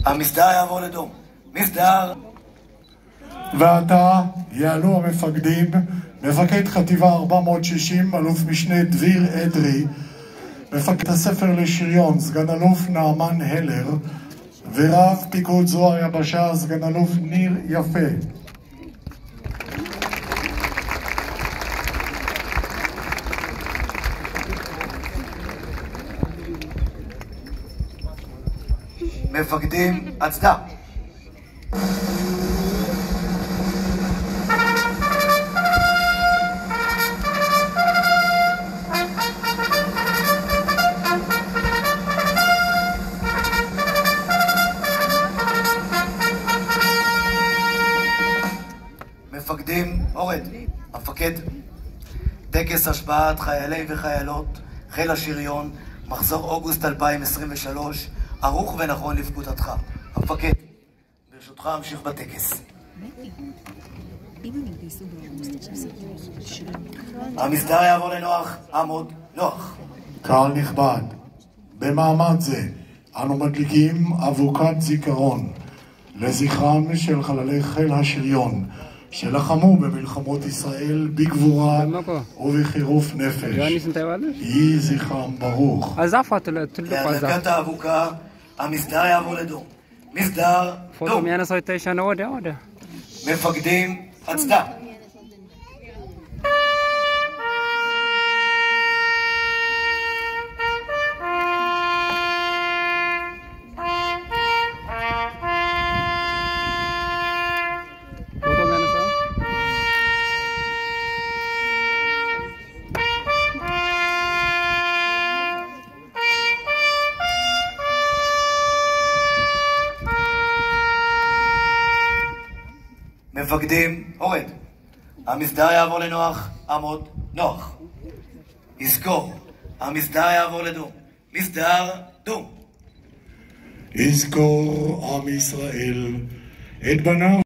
המסדר יעבור לדום. מסדר. ועתה יעלו המפקדים, מפקד חטיבה 460, אלוף משנה דביר אדרי, מפקד הספר לשריון, סגן אלוף נעמן הלר, ורב פיקוד זרוע היבשה, סגן אלוף ניר יפה. מפקדים, הצדה. מפקדים, אורד, המפקד. טקס השבעת חיילי וחיילות חיל השריון, מחזור אוגוסט 2023, ערוך ונכון לפקודתך. המפקד, ברשותך אמשיך בטקס. המסדר יעבור לנוח. עמוד, נוח. קהל נכבד, במעמד זה אנו מדליקים אבוקת זיכרון לזכרם של חללי חיל השריון שלחמו במלחמות ישראל בגבורה ובחירוף נפש. יהי זכרם ברוך. להדלקת האבוקה, המסדר יעבור לדום. מסדר, דום. מפקדים, הצדה. מפקדים, אורד. המסדר יעבור לנוח. עמוד, נוח. יזכור, המסדר יעבור לדום. מסדר, דום. יזכור עם ישראל את בניו